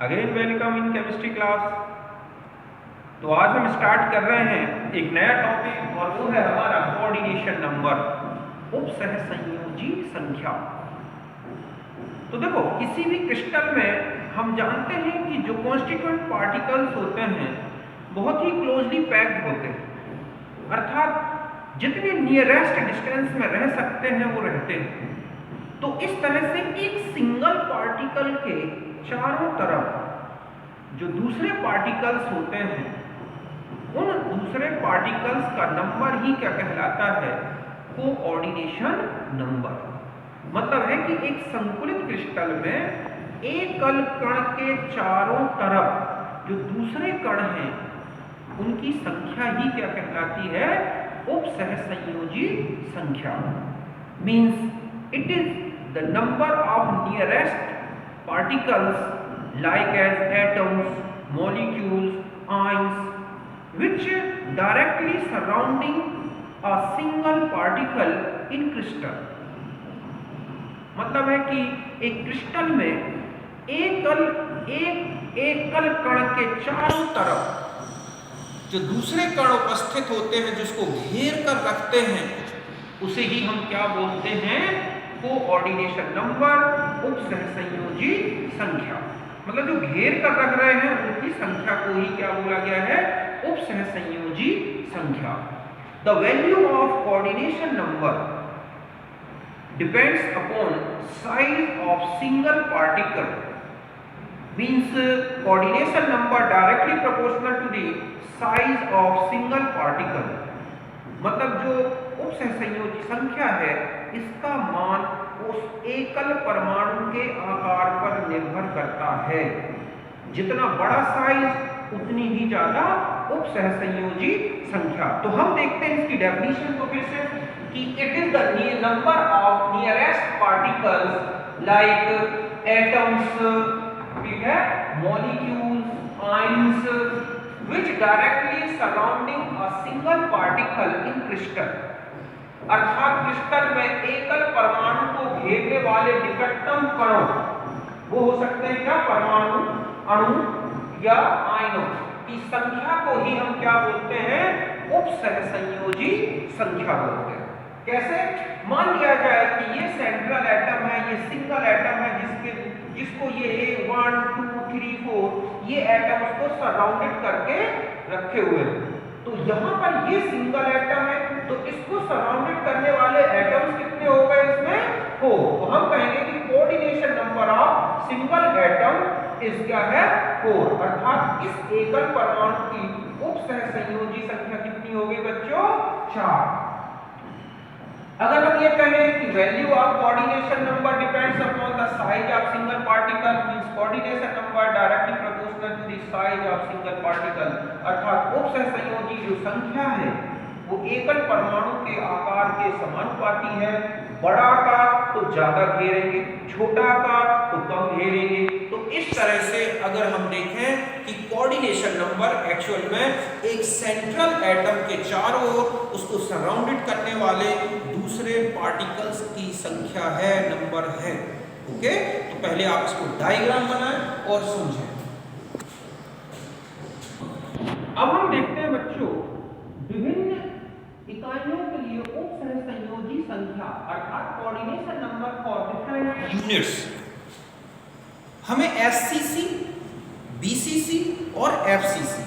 Again welcome in chemistry class. तो आज हम स्टार्ट कर रहे हैं एक नया टॉपिक और वो है हमारा कोऑर्डिनेशन नंबर, उपसहसंयोजी संख्या। तो देखो, किसी भी क्रिस्टल में हम जानते हैं कि जो कॉन्स्टिट्यूएंट पार्टिकल्स होते हैं बहुत ही क्लोजली पैक्ड होते हैं, अर्थात जितने नियरेस्ट डिस्टेंस में रह सकते हैं वो रहते हैं। तो इस तरह से एक सिंगल पार्टिकल के चारों तरफ जो दूसरे पार्टिकल्स होते हैं उन दूसरे पार्टिकल्स का नंबर ही क्या कहलाता है? Coordination number. मतलब है कि एक संकुलित क्रिस्टल में एकल कण के चारों तरफ जो दूसरे कण हैं उनकी संख्या ही क्या कहलाती है? उपसहसंयोजी संख्या। Means it is the number of nearest particles like as atoms, molecules, ions which directly surrounding a single particle in crystal। मतलब है कि एक क्रिस्टल में एकल कण के चारों तरफ जो दूसरे कण उपस्थित होते हैं जिसको घेर कर रखते हैं उसे ही हम क्या बोलते हैं? कोऑर्डिनेशन नंबर, उपसहसंयोजी संख्या। मतलब जो घेर कर रख रहे हैं उनकी संख्या को ही क्या बोला गया है? उपसहसंयोजी संख्या। The value of coordination number depends upon size of single particle. Means coordination number directly proportional to the size of single particle. मतलब जो उपसहसंयोजी संख्या है इसका मान उस एकल परमाणु के आकार पर निर्भर करता है। जितना बड़ा साइज उतनी ही ज्यादा उपसहसंयोजी संख्या। तो हम देखते हैं इसकी डेफिनेशन को फिर से कि it is the number of nearest particles like atoms, ठीक है, molecules, ions which directly surrounding a single particle in crystal। अर्थात क्रिस्टल में एकल परमाणु को घेरने वाले निकटतम कणों वो हो सकते हैं क्या? परमाणु, अणु या आयनों की संख्या को ही हम क्या बोलते हैं? उपसहसंयोजी संख्या बोलते हैं। कैसे? मान लिया जाए कि ये सेंट्रल एटम है, ये सिंगल एटम है जिसको ये 1 2 3 4 ये एटम्स को सराउंडेड करके रखे हुए हैं। तो यहाँ पर ये सिंगल एटम है तो इसको सराउंडेड करने वाले एटम्स कितने हो गए इसमें? 4। तो हम कहेंगे कि coordination number of single atom इस क्या है? 4। अर्थात इस एकल परमाणु की उपसहसंयोजी संख्या कितनी हो गई बच्चों? 4। अगर हम ये कहें कि value of coordination number depends upon the size of single particle, means coordination number directly proportional to the size of single particle. अर्थात उपसहसंयोजी जो संख्या है वो एकल परमाणु के आकार के समानुपाती है। बड़ा आकार तो ज्यादा घेरेंगे, छोटा आकार तो कम घेरेंगे। तो इस तरह से अगर हम देखें कि कोऑर्डिनेशन नंबर एक्चुअल में एक सेंट्रल एटम के चारों ओर उसको सराउंडेड करने वाले दूसरे पार्टिकल्स की संख्या है, नंबर है। ओके, तो पहले आप इसको डायग्राम बनाएं और समझें। अब हम देखते हैं बच्चों विभिन्न इकाइयों के लिए उपसहसंयोजी संख्या अर्थात coordination number for different units. हमें एससीसी, बीसीसी और एफसीसी,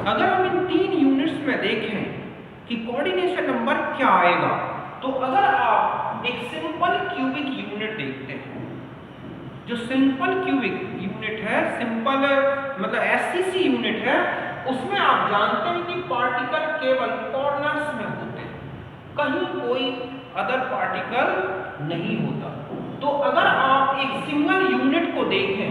अगर हम इन 3 यूनिट्स में देखें कि कोऑर्डिनेशन नंबर क्या आएगा, तो अगर आप एक सिंपल क्यूबिक यूनिट देखते हैं, जो सिंपल क्यूबिक यूनिट है, सिंपल मतलब एससीसी यूनिट है, उसमें आप जानते हैं कि पार्टिकल केवल कॉर्नर्स में होते हैं, कहीं कोई अदर पार्टिकल नहीं होता। तो अगर आप एक सिंगल यूनिट को देखें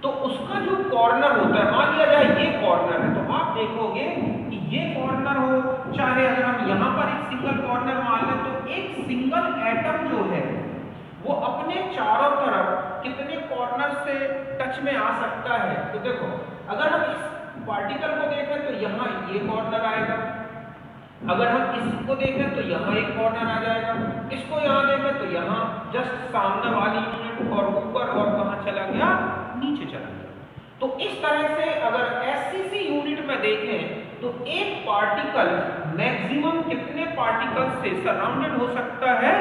तो उसका जो कॉर्नर होता है, मान लिया जाए ये कॉर्नर है, तो आप देखोगे कि ये कॉर्नर हो, चाहे अगर हम यहाँ पर एक सिंगल कॉर्नर मान लें तो एक सिंगल एटम जो है वो अपने चारों तरफ कितने कॉर्नर से टच में आ सकता है। तो देखो, अगर हम इस पार्टिकल को देखें तो यहाँ ये कॉर्नर आएगा, अगर हम इसको देखें तो यहाँ एक कॉर्नर आ जाएगा, इसको यहाँ देखें तो यहाँ जस्ट सामने वाली यूनिट और ऊपर और कहाँ चला गया? नीचे चला गया। तरह से अगर एससीसी यूनिट में देखें तो एक पार्टिकल मैक्सिमम कितने पार्टिकल से सराउंडेड हो सकता है?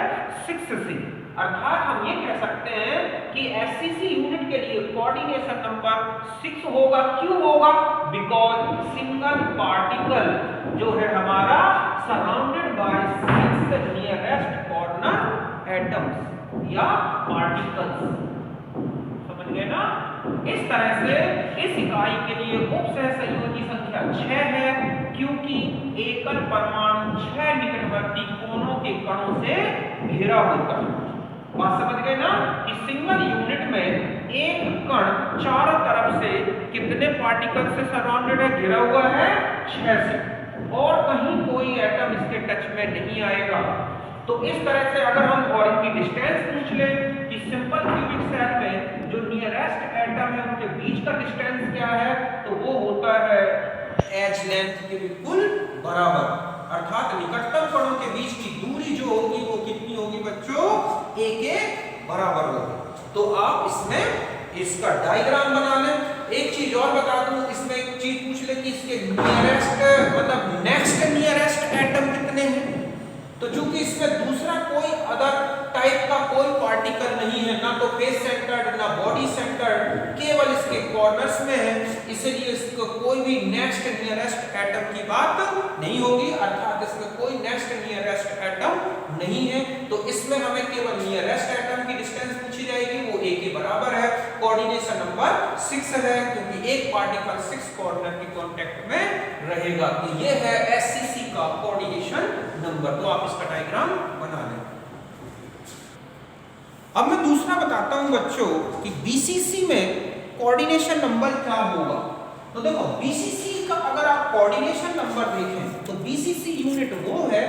6 से। अर्थात हम ये कह सकते हैं कि एससीसी यूनिट के लिए कोऑर्डिनेशन नंबर 6 होगा। क्यों होगा? बिकॉज सिंगल पार्टिकल जो है हमारा surrounded by 6 nearest corner atoms या पार्टिकल्स। समझ गए ना? इस तरह से इस इकाई के लिए उपसहसंयोजी संख्या 6 है, क्योंकि एकल परमाणु 6 निकटवर्ती कोनों के कणों से घिरा होता है। बात समझ गए ना कि सिंगल यूनिट में एक कण चारों तरफ से कितने पार्टिकल से सराउंडेड है? घिरा हुआ है 6 से, और कहीं कोई एटम इसके टच में नहीं आएगा। तो इस तरह से अगर हम और इनकी डिस्टेंस पूछ लें कि सिंपल क्यूबिक सेल में जो नियरेस्ट एटम है उनके बीच का डिस्टेंस क्या है, तो वो होता है एज लेंथ के बिल्कुल बराबर। अर्थात निकटतम कणों के बीच की दूरी जो होगी वो कितनी होगी बच्चों? a के बराबर होगी। तो आप इसमें इसका डायग्राम बना लें। एक चीज और बता दूं, इसमें एक चीज पूछ ले कि इसके नियरेस्ट मतलब नेक्स्ट नियरेस्ट एटम कितने हैं। तो चूंकि इसमें दूसरा कोई अदर टाइप का कोई पार्टिकल नहीं है, ना तो फेस सेंटर्ड ना बॉडी सेंटर्ड, केवल इसके कॉर्नर्स में है, इसलिए इसको कोई भी नेक्स्ट नियरेस्ट एटम की बात नहीं होगी। अर्थात इसमें कोई नेक्स्ट नियरेस्ट एटम नहीं है। तो इसमें हमें केवल नियरेस्ट एटम की डिस्टेंस पूछी जाएगी, वो a के बराबर है। कोऑर्डिनेशन नंबर 6 है, क्योंकि एक पार्टिकल 6 कॉर्नर के कांटेक्ट में रहेगा। तो ये है एससीसी का कोऑर्डिनेशन नंबर। तो आप इसका डायग्राम बना लें। अब मैं दूसरा बताता हूं बच्चों कि बीसीसी में कोऑर्डिनेशन नंबर क्या होगा। तो देखो बीसीसी का अगर आप कोऑर्डिनेशन नंबर देखें तो बीसीसी यूनिट वो है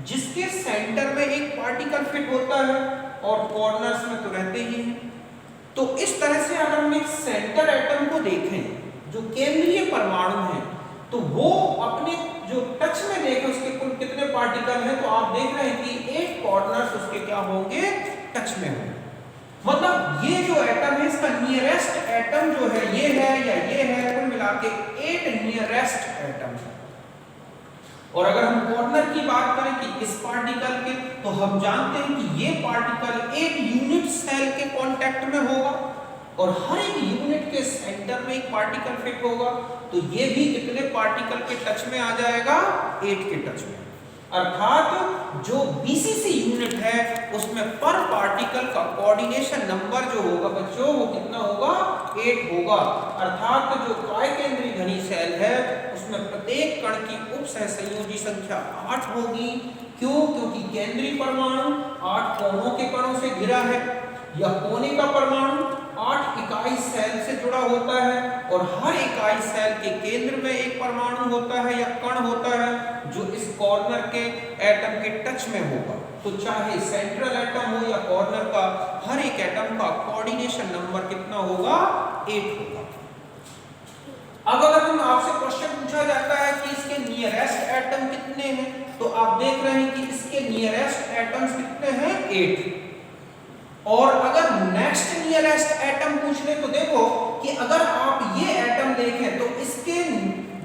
जिसके सेंटर में एक पार्टिकल फिट होता है और कॉर्नर्स में तो रहते ही हैं। तो इस तरह से अगर हम एक सेंटर एटम को देखें जो केंद्रीय परमाणु है, तो वो अपने जो टच में देखें उसके कुल कितने पार्टिकल हैं, तो आप देख रहे हैं कि 8 कॉर्नर्स उसके क्या होंगे? टच में होंगे। मतलब ये जो एटम है इसका नियरेस्ट एटम जो है ये है या ये है, कुल मिला के 8 नियरेस्ट एटम है। और अगर हम कॉर्नर की बात करें कि इस पार्टिकल के, तो हम जानते हैं कि ये पार्टिकल एक यूनिट सेल के कांटेक्ट में होगा और हर एक यूनिट के सेंटर में एक पार्टिकल फिट होगा। तो ये भी कितने पार्टिकल के टच में आ जाएगा? 8 के टच में। अर्थात जो बीसीसी यूनिट है उसमें पर पार्टिकल का कोऑर्डिनेशन नंबर जो होगा बच्चों वो कितना होगा? 8 होगा। अर्थात जो त्रिकेंद्रीय घनी सेल है उसमें प्रत्येक कण की उपसहसंयोजी संख्या 8 होगी। क्यों? क्योंकि केंद्रीय परमाणु 8 कोनों के कणों से घिरा है, या कोने का परमाणु 8 इकाई सेल से जुड़ा होता है, और हर इकाई सेल के केंद्र में एक परमाणु होता है या कण होता है जो इस कॉर्नर के एटम के टच में होगा। तो चाहे सेंट्रल एटम हो या कॉर्नर का, हर एक एटम का कोऑर्डिनेशन नंबर कितना होगा? 8 होगा। अब अगर हम आपसे क्वेश्चन पूछा जाता है कि इसके नियरेस्ट एटम कितने हैं, तो आप देख रहे हैं कि इसके नियरेस्ट एटम्स कितने हैं? 8। और अगर नेक्स्ट नियरेस्ट एटम पूछ ले तो देखो कि अगर आप ये एटम देखें तो इसके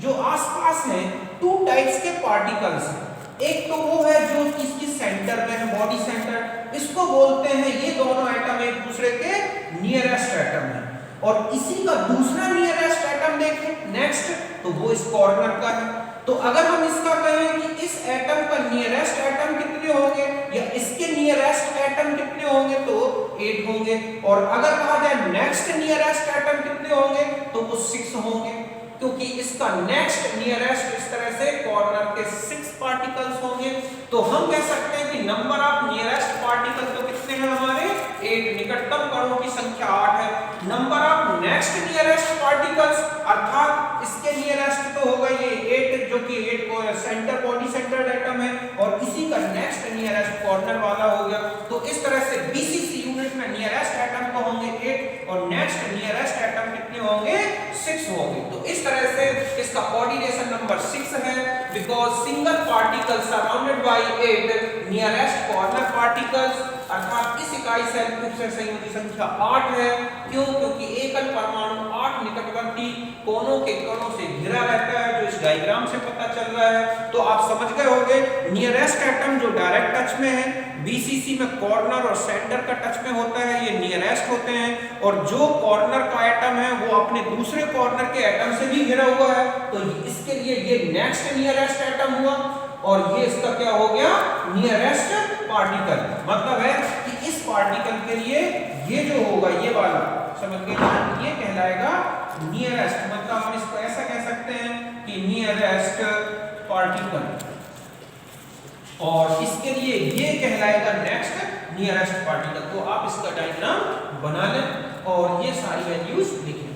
जो आसपास हैं 2 टाइप्स के पार्टिकल्स हैं। एक तो वो है जो इसकी सेंटर में है, बॉडी सेंटर, इसको बोलते हैं, ये दोनों एटम एक दूसरे के नियरेस्ट एटम है। और इसी का दूसरा नियरेस्ट एटम देखें नेक्स्ट, तो वो इस कॉर्नर का है। तो अगर हम इसका कहें कि इस एटम का नियरेस्ट एटम कितने होंगे या इसके नियरेस्ट एटम कितने होंगे, तो 8 होंगे। और अगर कहा जाए नेक्स्ट नियरेस्ट एटम कितने होंगे, तो वो 6 होंगे, क्योंकि इसका नेक्स्ट नियरेस्ट इस तरह से कॉर्नर के 6 पार्टिकल्स होंगे। तो हम कह सकते हैं कि नंबर ऑफ नियरेस्ट पार्टिकल तो कितने हैं हमारे? 8। निकटतम कणों की संख्या 8 है। Number of next nearest particles, अर्थात इसके नियरेस्ट तो होगा ये 8, जो कि 8 को सेंटर बॉडी सेंटर्ड एटम है, और इसी का नेक्स्ट नियरेस्ट कॉर्नर वाला हो गया। तो इस तरह से बीसीसी यूनिट में नियरेस्ट एटम तो होंगे 8 और नेक्स्ट नियरेस्ट एटम कितने होंगे? 6 होंगे। तो इस तरह से इसका कोऑर्डिनेशन नंबर 6 है, because single particle surrounded by 8 nearest corner particles. अर्थात इस इकाई सेल की उपसहसंयोजी संख्या 8 है। क्यों? क्योंकि एकल परमाणु 8 निकटवर्ती कोनों के कणों से घिरा रहता है, जो इस डायग्राम से पता चल रहा है। तो आप समझ गए होंगे नियरेस्ट एटम जो डायरेक्ट टच में है, बीसीसी में कॉर्नर और सेंटर का टच में होता है, ये नियरेस्ट होते हैं। और जो कॉर्नर का एटम है वो अपने दूसरे कॉर्नर के एटम से भी घिरा हुआ है, तो इसके लिए ये नेक्स्ट नियरेस्ट एटम हुआ और ये इसका क्या हो गया, नियरेस्ट पार्टिकल। मतलब है कि इस पार्टिकल के लिए ये जो होगा, ये वाला समझ गए, ये कहलाएगा नियरेस्ट। मतलब हम इसको ऐसा कह सकते हैं कि नियरेस्ट पार्टिकल, और इसके लिए ये कहलाएगा नेक्स्ट नियरेस्ट पार्टिकल। तो आप इसका डायग्राम बना लें और ये सारी वैल्यूज लिखें।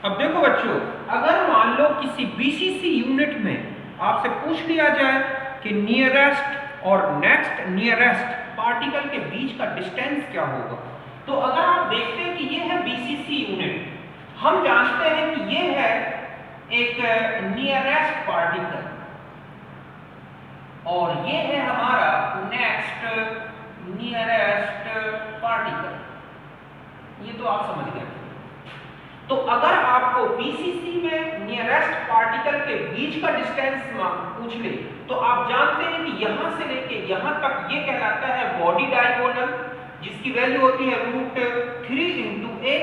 अब देखो बच्चों, अगर मान लो किसी बीसीसी यूनिट में आपसे पूछ लिया जाए कि नियरेस्ट और नेक्स्ट नियरेस्ट पार्टिकल के बीच का डिस्टेंस क्या होगा, तो अगर आप देखते हैं कि ये है बीसीसी यूनिट, हम जानते हैं कि ये है एक नियरेस्ट पार्टिकल और ये है हमारा नेक्स्ट नियरेस्ट पार्टिकल। ये तो आप समझ गए। तो अगर आपको बीसीसी में नियरेस्ट पार्टिकल के बीच का डिस्टेंस पूछ ले, तो आप जानते हैं कि यहां से लेके यहां तक ये कहलाता है बॉडी डायगोनल, जिसकी वैल्यू होती है √3 × a।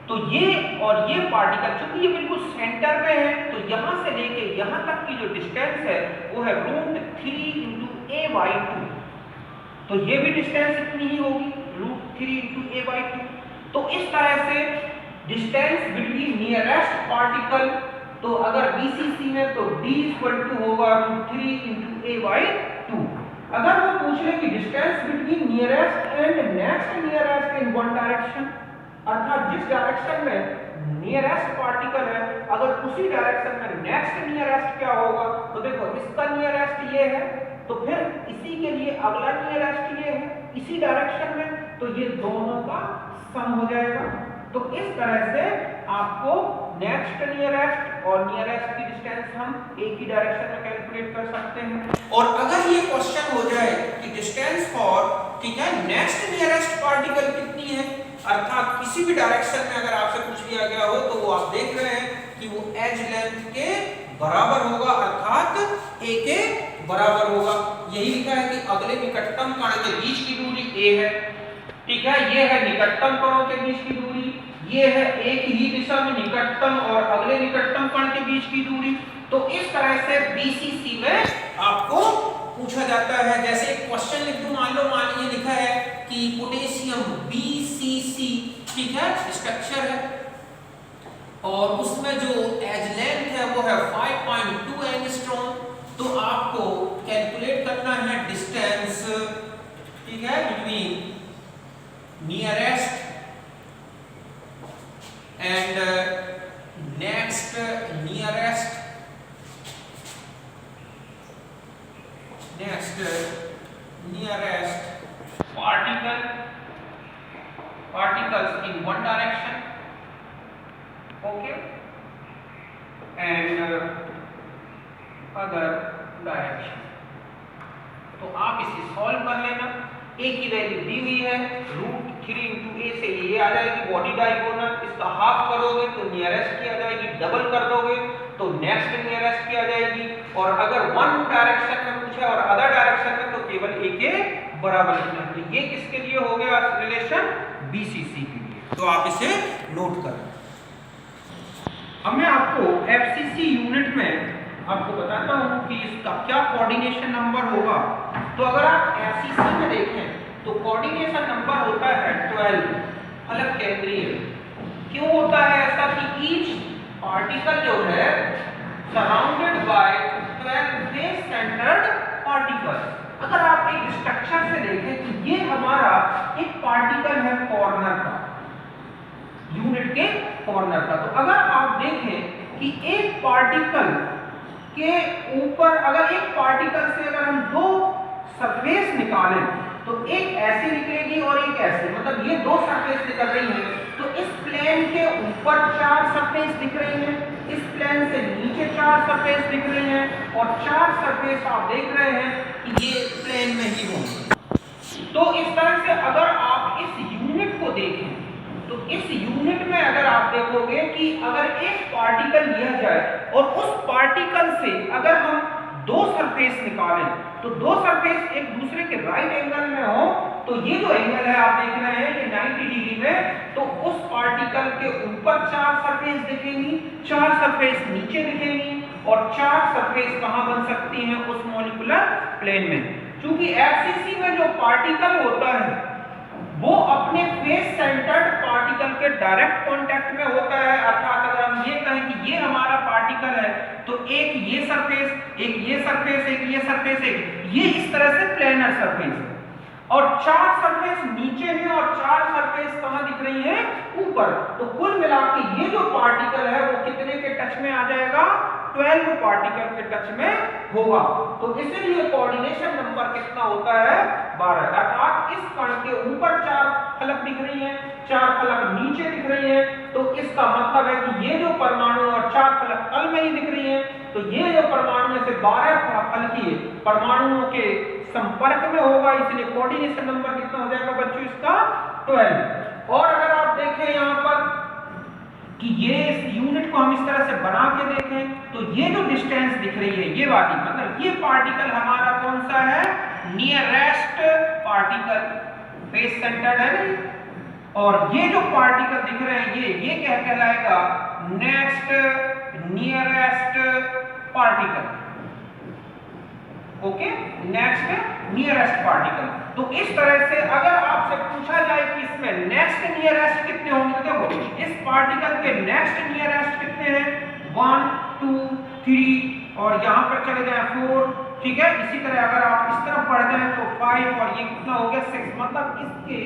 तो ये और ये पार्टिकल चूंकि ये बिल्कुल सेंटर पे है, तो यहां से लेके यहां तक की जो डिस्टेंस है वो है √3 × a/2। तो ये भी डिस्टेंस इतनी ही होगी, √3 × a/2। तो इस तरह से डिस्टेंस बिटवीन नियरेस्ट पार्टिकल, तो अगर बीसीसी में तो d होगा √3 × a/2। अगर वो पूछ ले कि distance between nearest and next nearest in one direction, अर्थात जिस डायरेक्शन में नियरेस्ट पार्टिकल है अगर उसी डायरेक्शन में नेक्स्ट नियरेस्ट क्या होगा, तो देखो इसका नियरेस्ट ये है, तो फिर इसी के लिए अगला नियरेस्ट ये है इसी डायरेक्शन में, तो ये दोनों का सम हो जाएगा। तो इस तरह से आपको नेक्स्ट नियरेस्ट और नियरेस्ट की डिस्टेंस हम एक ही डायरेक्शन में कैलकुलेट कर सकते हैं। और अगर ये क्वेश्चन हो जाए कि डिस्टेंस फॉर, ठीक है, नेक्स्ट नियरेस्ट पार्टिकल कितनी है, अर्थात किसी भी डायरेक्शन में अगर आपसे पूछ लिया गया हो, तो वो आप देख रहे हैं कि वो एज लेंथ के बराबर होगा, अर्थात a के बराबर होगा। यही लिखा है कि अगले निकटतम कण के बीच की दूरी a है, ठीक है, ये है निकटतम कणों के बीच की दूरी, ये है एक ही दिशा में निकटतम और अगले निकटतम कण के बीच की दूरी। तो इस तरह से बीसीसी में आपको पूछा जाता है। जैसे एक क्वेश्चन लिख दूं, मान लीजिए लिखा है कि पोटेशियम बीसीसी, ठीक है, स्ट्रक्चर है और उसमें जो एज लेंथ है वो है 5.2 एंगस्ट्रॉम। तो आपको कैलकुलेट करना है डिस्टेंस, ठीक है, between nearest and next nearest particles in one direction, okay, and other direction। तो आप इसे सॉल्व कर लेना। a की वैल्यू दी हुई है √3 × a से ये आ जाएगी बॉडी डायगोनल, इसका हाफ करोगे तो नियरेस्ट की आ जाएगी, डबल कर दोगे तो नेक्स्ट नियरेस्ट की आ जाएगी। और अगर वन डायरेक्शन में पूछा और अदर डायरेक्शन में तो केवल a के बराबर लिखना है। तो ये किसके लिए हो गया रिलेशन, बीसीसी के लिए। तो आप इसे नोट करें। अब मैं आपको एफसीसी यूनिट में आपको बताता हूं कि इसका क्या कोऑर्डिनेशन नंबर होगा। तो अगर आप एफसीसी में देखें तो कोऑर्डिनेशन नंबर होता है 12, फलक केंद्रीय। क्यों होता है ऐसा कि ईच पार्टिकल जो है surrounded by 12 face centred particles. अगर आप एक स्ट्रक्चर से देखें तो ये हमारा एक पार्टिकल है कॉर्नर का, यूनिट के कॉर्नर का। तो अगर आप देखें कि एक पार्टिकल के ऊपर, अगर एक पार्टिकल से अगर हम दो सरफेस निकालें तो एक ऐसे निकलेगी और एक ऐसे, मतलब ये दो सरफेस निकल रही हैं। तो इस प्लेन के ऊपर 4 सरफेस दिख रही हैं, इस प्लेन से नीचे 4 सरफेस दिख रही हैं और 4 सरफेस आप देख रहे हैं कि ये प्लेन में ही होंगे। तो इस तरह से अगर आप इस यूनिट को देखें तो इस यूनिट में अगर आप आप देखोगे कि अगर एक पार्टिकल लिया जाए और उस पार्टिकल से अगर हम दो सरफेस निकालें तो दो सरफेस एक दूसरे के राइट एंगल में हो, तो ये जो एंगल है आप देख रहे हैं ये 90 डिग्री में, तो उस पार्टिकल के ऊपर चार सरफेस दिखेंगी, चार सरफेस नीचे दिखेंगी और चार सरफेस कहां बन सकती हैं? उस मॉलिक्यूलर प्लेन में। क्योंकि एफसीसी में जो पार्टिकल होता है वो अपने फेस सेंटर्ड पार्टिकल के डायरेक्ट कांटेक्ट में होता है। अर्थात अगर हम ये कहें कि ये हमारा पार्टिकल है तो एक ये सरफेस, एक ये सरफेस, एक ये सरफेस, एक ये इस तरह से प्लेनर सरफेस है और चार सरफेस नीचे हैं और चार सरफेस कहां दिख रही हैं? ऊपर। तो कुल मिलाकर ये जो पार्टिकल है वो कितने के टच में आ जाएगा? 12 पार्टिकल के टच में होगा। तो इसीलिए कोऑर्डिनेशन नंबर कितना होता है? 12। अर्थात इस कण के ऊपर चार फलक दिख रही हैं, चार फलक नीचे दिख रही हैं, तो इसका मतलब है कि ये जो परमाणु और चार फलक तल में ही दिख रही हैं, तो ये जो परमाणु में से 12 फलकीय परमाणुओं के संपर्क में होगा, इसलिए कोऑर्डिनेशन नंबर कितना हो जाएगा बच्चों? इसका 12। और अगर आप देखें यहाँ पर कि ये इस यूनिट को हम इस तरह से बना के देखें तो ये जो डिस्टेंस दिख रही है ये वाली, मतलब ये पार्टिकल हमारा कौन सा है? नियरेस्ट पार्टिकल, फेस सेंटर्ड है ना, और ये जो पार्टिकल दिख रहे हैं ये क्या कहलाएगा? Next nearest particle. Okay, next nearest particle. तो इस तरह से अगर आपसे पूछा जाए कि इसमें नेक्स्ट नियरेस्ट कितने होंगे, देखो इस पार्टिकल के नेक्स्ट नियरेस्ट कितने हैं? 1 2 3 और यहाँ पर चले जाए 4, ठीक है। इसी तरह अगर आप इस तरफ बढ़ जाए तो 5 और ये कितना हो गया? 6। मतलब इसके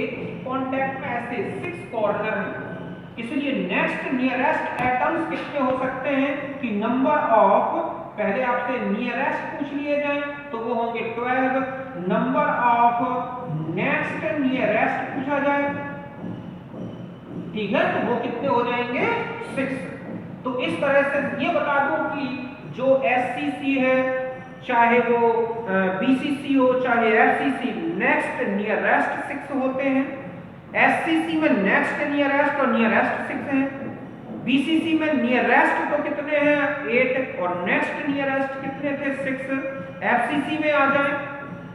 कांटेक्ट में ऐसे 6 कॉर्नर हैं, इसलिए नेक्स्ट नियरेस्ट एटम्स कितने हो सकते हैं? कि नंबर ऑफ, पहले आपसे नियरेस्ट पूछ लिए जाए तो वो होंगे 12, नंबर ऑफ नेक्स्ट नियरेस्ट पूछा जाए, ठीक है, तो वो कितने हो जाएंगे? 6। तो इस तरह से ये बता दूं कि जो एससीसी है, चाहे वो बीसीसी हो चाहे एफसीसी, नेक्स्ट नियरेस्ट 6 होते हैं। एससीसी में नेक्स्ट नियरेस्ट और नियरेस्ट 6 हैं, बीसीसी में नियरेस्ट तो कितने हैं? 8 और नेक्स्ट नियरेस्ट कितने थे? 6। एफसीसी में आ जाए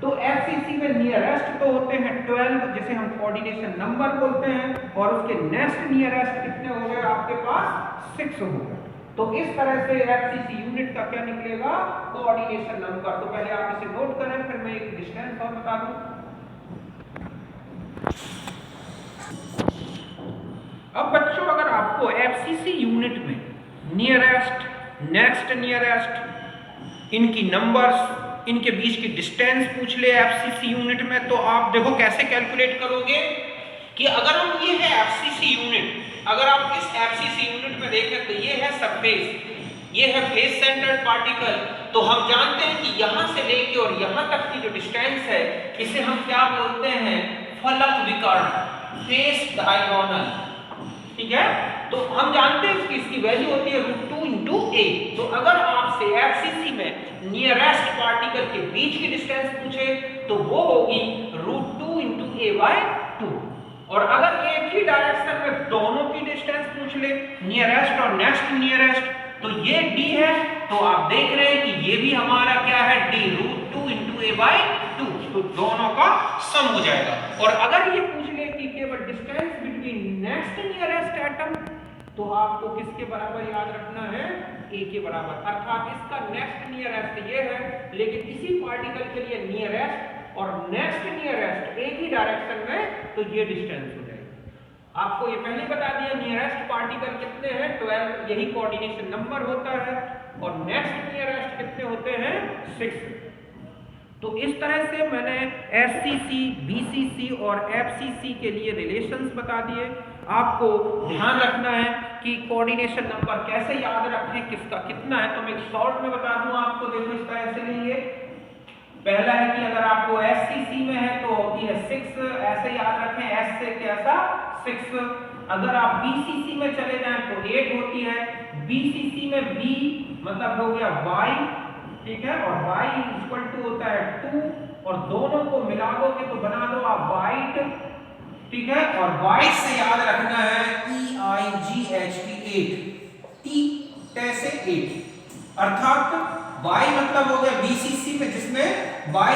तो एफसीसी में नियरेस्ट तो होते हैं 12 जिसे हम कोऑर्डिनेशन नंबर बोलते हैं, और उसके नेक्स्ट नियरेस्ट कितने हो गए आपके पास? 6 हो गए। तो इस तरह से एफसीसी यूनिट का क्या निकलेगा? Coordination number. तो पहले आप इसे नोट करें, फिर मैं एक डिस्टेंस और बता दूं। अब बच्चों अगर आपको एफसीसी यूनिट में नियरेस्ट, नेक्स्ट नियरेस्ट, इनकी नंबर्स, इनके बीच की डिस्टेंस पूछ ले एफसीसी यूनिट में, तो आप देखो कैसे कैलकुलेट करोगे कि अगर हम ये है एफसीसी यूनिट, अगर आप इस एफसीसी यूनिट में देखें तो ये है सरफेस, ये है फेस सेंटर्ड पार्टिकल, तो हम जानते हैं कि यहां से लेके और यहां तक की जो डिस्टेंस है इसे हम क्या बोलते हैं? फलक विकर्ण, फेस डायगोनल, ठीक है। तो हम जानते हैं कि इसकी वैल्यू होती है √2 × a। तो अगर आपसे एफसीसी में नियरेस्ट पार्टिकल के बीच की डिस्टेंस पूछे तो वो होगी √2 × a/2। और अगर एक ही डायरेक्शन में दोनों की डिस्टेंस पूछ ले, नियरेस्ट और नेक्स्ट नियरेस्ट, तो ये d है, तो आप देख रहे हैं कि ये भी हमारा क्या है? d, √2 × a/2। तो दोनों का सम हो जाएगा। और अगर ये पूछ ले कि केवल distance between next nearest atom, तो आपको किसके बराबर याद रखना है? a के बराबर। अर्थात इसका नेक्स्ट नियरेस्ट ये है, लेकिन इसी पार्टिकल के लिए नियरेस्ट और नेक्स्ट नियरेस्ट एक ही डायरेक्शन में, तो ये डिस्टेंस हो जाएगी। आपको ये पहले बता दिया नियरेस्ट पार्टिकल कितने हैं? 12, यही कोऑर्डिनेशन नंबर होता है, और नेक्स्ट नियरेस्ट कितने होते हैं? 6। तो इस तरह से मैंने एससीसी, बीसीसी और एफसीसी के लिए रिलेशंस बता दिए। आपको ध्यान रखना है कि कोऑर्डिनेशन नंबर कैसे याद रखें, किसका कितना है, तो मैं शॉर्ट में बता दूं आपको। देखो इस तरह से लेंगे, पहला है कि अगर आपको एससीसी में है तो होती है 6, ऐसे याद रखें, एस से कैसा 6। अगर आप बीसीसी में चले जाएं तो 8 होती है, बीसीसी में बी मतलब हो गया y, ठीक है, और y = होता है 2, और दोनों को मिला दोगे तो बना दो आप वाइट, ठीक है, और वाइट से याद रखना है EIGHT, 8, टी से 8, अर्थात y मतलब हो गया BCC में, जिसमें y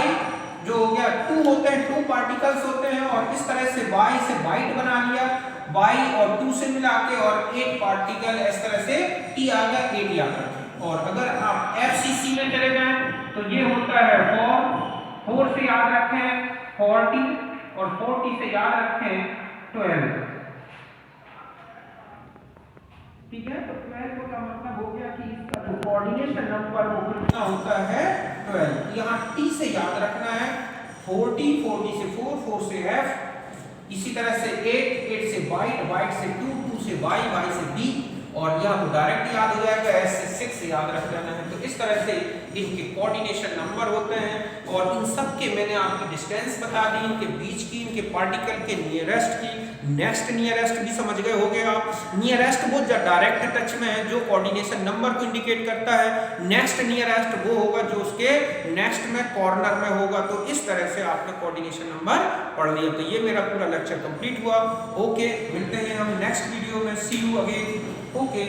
जो हो गया 2 होते हैं, 2 पार्टिकल्स होते हैं, और इस तरह से y से बाइट बना लिया, y और 2 से मिला के, और 8 पार्टिकल, इस तरह से t आ गया, 8 याद रखें। और अगर आप FCC में चले जाएं तो ये होता है 4 से याद रखें 40, और 40 से याद रखें 12। ठीक है, तो 12 का मतलब हो गया कि इसका जो कोऑर्डिनेशन नंबर वो कितना होता है 12। यहाँ टी से याद रखना है 40, 40 से 4, 4 से f, इसी तरह से 8, 8 से बाइट, बाइट से 2, 2 से y, y से b, और यहाँ तो डायरेक्ट याद हो जाएगा, s से 6 से याद रख लेना है। तो इस तरह से इनके कोऑर्डिनेशन नंबर होते हैं, और इन सब के मैंने आपकी डिस्टेंस बता दी, इनके बीच की, इनके पार्टिकल के नियरेस्ट की। नेक्स्ट नियरेस्ट भी समझ गए होगे आप। नियरेस्ट वो जो डायरेक्ट टच में है, जो कोऑर्डिनेशन नंबर को इंडिकेट करता है। नेक्स्ट नियरेस्ट वो होगा जो उसके नेक्स्ट में कॉर्नर में होगा। तो इस तरह से आपने कोऑर्डिनेशन नंबर पढ़ लिया। तो ये मेरा पूरा लेक्चर कंप्लीट हुआ। ओके, मिलते हैं हम नेक्स्ट वीडियो में। सी यू अगेन। ओके।